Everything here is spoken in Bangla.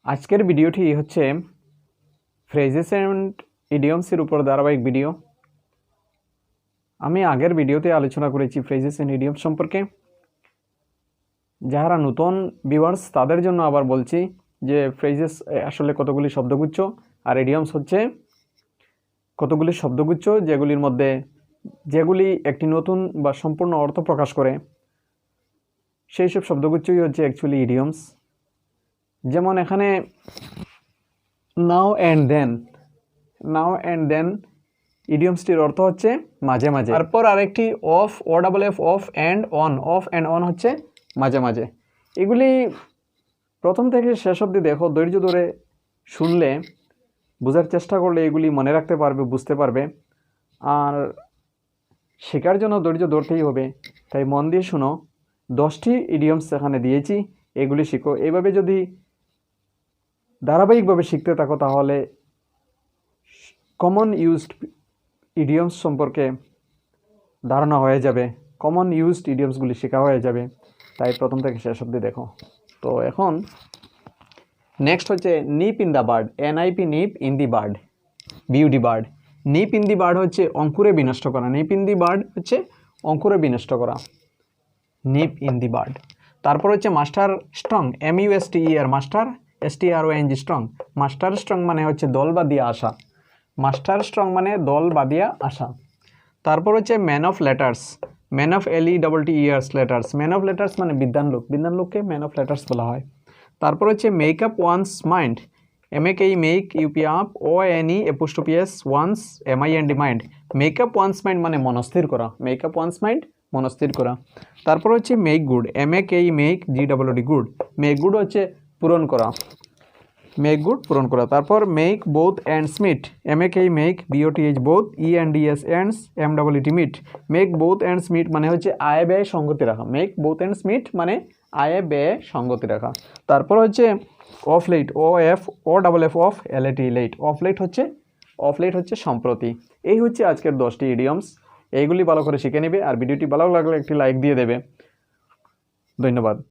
আজকের ভিডিওটি হচ্ছে ফ্রেজেস অ্যান্ড ইডিয়মসের উপর ধারাবাহিক ভিডিও। আমি আগের ভিডিওতে আলোচনা করেছি ফ্রেজেস অ্যান্ড ইডিয়মস সম্পর্কে। যারা নতুন ভিউয়ার্স তাদের জন্য আবার বলছি যে ফ্রেজেস আসলে কতগুলি শব্দগুচ্ছ আর ইডিয়মস হচ্ছে কতগুলি শব্দগুচ্ছ যেগুলি একটি নতুন বা সম্পূর্ণ অর্থ প্রকাশ করে। সেই সব শব্দগুচ্ছই হচ্ছে অ্যাকচুয়ালি ইডিয়মস। যেমন এখানে নাও অ্যান্ড দেন ইডিয়মসটির অর্থ হচ্ছে মাঝে মাঝে। তারপর আরেকটি অফ, অফ অ্যান্ড অন হচ্ছে মাঝে মাঝে। এগুলি প্রথম থেকে শেষ অবধি দেখো, ধৈর্য ধরে শুনলে, বোঝার চেষ্টা করলে এগুলি মনে রাখতে পারবে, বুঝতে পারবে। আর শেখার জন্য ধৈর্য ধরতেই হবে, তাই মন দিয়ে শুনো। 10টি ইডিয়মস এখানে দিয়েছি, এগুলি শিখো। এইভাবে যদি ধারাবাহিকভাবে শিখতে থাকো তাহলে কমন ইউজড ইডিয়মস সম্পর্কে ধারণা হয়ে যাবে, কমন ইউজড ইডিয়মসগুলি শেখা হয়ে যাবে। তাই প্রথম থেকে শেষ অবধি দেখো। তো এখন নেক্সট হচ্ছে Nip in the bird, NIP, Nip in the bird, beauty bird. Nip in the bird হচ্ছে অঙ্কুরে বিনষ্ট করা, নিপ ইন দি বার্ড হচ্ছে অঙ্কুরে বিনষ্ট করা, নিপ ইন দি বার্ড। তারপর হচ্ছে master strong, MUSTER, master STRONG, strong. Master strong মানে হচ্ছে দল বাঁধিয়া আসা, মাস্টার স্ট্রং মানে দল বাঁধিয়া আসা। তারপর হচ্ছে man of letters, man of LETTERS, letters. Man of letters মানে বিদ্বান লোক, বিদ্বান লোককে ম্যান অফ লেটার্স বলা হয়। তারপর হচ্ছে make up one's mind, MAKE, make UP up, ONE one's MIND, mind. Make up one's mind মানে মনস্থির করা, মেক আপ ওয়ান্স মাইন্ড মনস্থির করা। তারপর হচ্ছে make good, MAKE, GOOD, good. Make good হচ্ছে পূরণ করা, মেক গুড পূরণ করা। তারপর make both ends meet, MAKE, BOTH, both, ENDS, ends, MEET, meet. Make both ends meet মানে হচ্ছে আয় ব্যয় সঙ্গতি রাখা, মেক বোথ এন্ডস মিট মানে আয় ব্যয় সঙ্গতি রাখা। তারপর হচ্ছে of late, of LAT, late. Of late হচ্ছে সম্প্রতি। এই হচ্ছে আজকের 10টি ইডিয়মস। এইগুলি ভালো করে শিখে নেবে, আর ভিডিওটি ভালো লাগলে একটি লাইক দিয়ে দেবে। ধন্যবাদ।